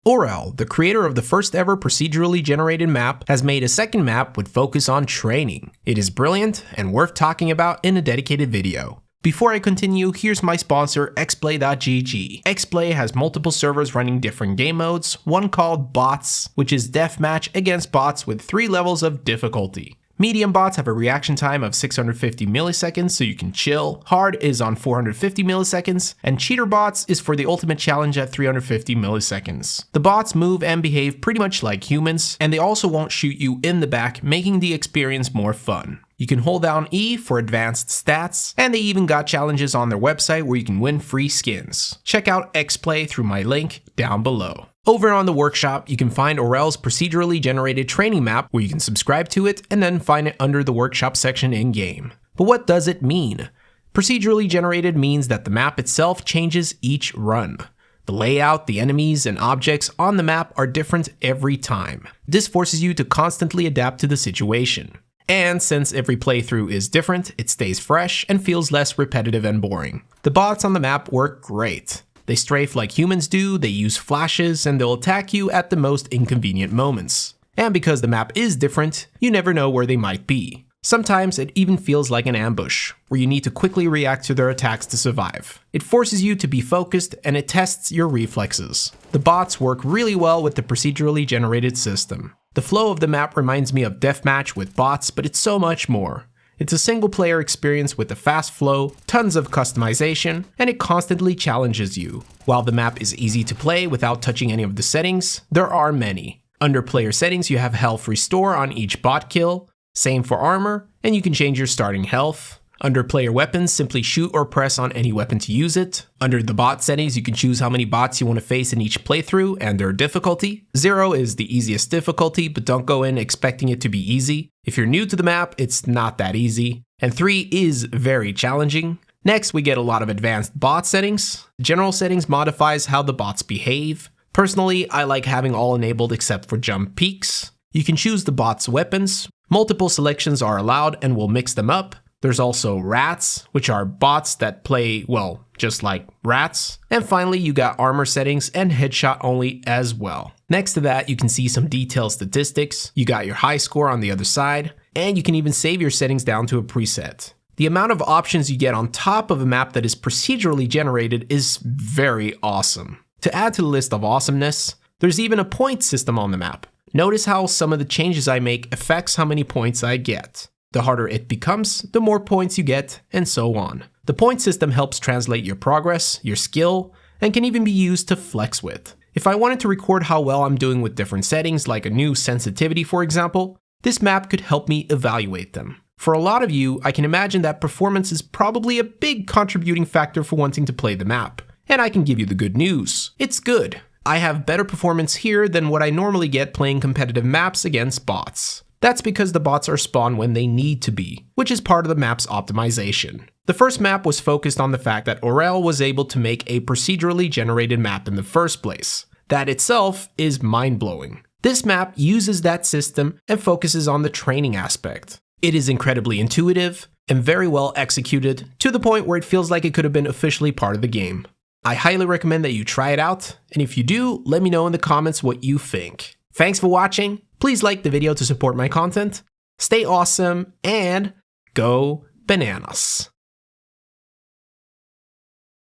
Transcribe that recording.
Orel, the creator of the first ever procedurally generated map, has made a second map with focus on training. It is brilliant and worth talking about in a dedicated video. Before I continue, here's my sponsor, xplay.gg. xplay has multiple servers running different game modes, one called bots, which is deathmatch against bots with 3 levels of difficulty. Medium bots have a reaction time of 650 milliseconds, so you can chill. Hard is on 450 milliseconds, and cheater bots is for the ultimate challenge at 350 milliseconds. The bots move and behave pretty much like humans, and they also won't shoot you in the back, making the experience more fun. You can hold down E for advanced stats, and they even got challenges on their website where you can win free skins. Check out xplay through my link down below. Over on the workshop, you can find Orel's procedurally generated training map where you can subscribe to it and then find it under the workshop section in-game. But what does it mean? Procedurally generated means that the map itself changes each run. The layout, the enemies, and objects on the map are different every time. This forces you to constantly adapt to the situation. And since every playthrough is different, it stays fresh and feels less repetitive and boring. The bots on the map work great. They strafe like humans do, they use flashes, and they'll attack you at the most inconvenient moments. And because the map is different, you never know where they might be. Sometimes it even feels like an ambush, where you need to quickly react to their attacks to survive. It forces you to be focused and it tests your reflexes. The bots work really well with the procedurally generated system. The flow of the map reminds me of deathmatch with bots, but it's so much more. It's a single-player experience with a fast flow, tons of customization, and it constantly challenges you. While the map is easy to play without touching any of the settings, there are many. Under player settings, you have health restore on each bot kill, same for armor, and you can change your starting health. Under player weapons, simply shoot or press on any weapon to use it. Under the bot settings, you can choose how many bots you want to face in each playthrough and their difficulty. 0 is the easiest difficulty, but don't go in expecting it to be easy. If you're new to the map, it's not that easy. And 3 is very challenging. Next, we get a lot of advanced bot settings. General settings modifies how the bots behave. Personally, I like having all enabled except for jump peaks. You can choose the bot's weapons. Multiple selections are allowed and we'll mix them up. There's also rats, which are bots that play, well, just like rats. And finally, you got armor settings and headshot only as well. Next to that, you can see some detailed statistics. You got your high score on the other side, and you can even save your settings down to a preset. The amount of options you get on top of a map that is procedurally generated is very awesome. To add to the list of awesomeness, there's even a point system on the map. Notice how some of the changes I make affects how many points I get. The harder it becomes, the more points you get, and so on. The point system helps translate your progress, your skill, and can even be used to flex with. If I wanted to record how well I'm doing with different settings, like a new sensitivity for example, this map could help me evaluate them. For a lot of you, I can imagine that performance is probably a big contributing factor for wanting to play the map. And I can give you the good news. It's good. I have better performance here than what I normally get playing competitive maps against bots. That's because the bots are spawned when they need to be, which is part of the map's optimization. The first map was focused on the fact that Orel was able to make a procedurally generated map in the first place. That itself is mind-blowing. This map uses that system and focuses on the training aspect. It is incredibly intuitive and very well executed, to the point where it feels like it could have been officially part of the game. I highly recommend that you try it out, and if you do, let me know in the comments what you think. Thanks for watching. Please like the video to support my content. Stay awesome and go bananas.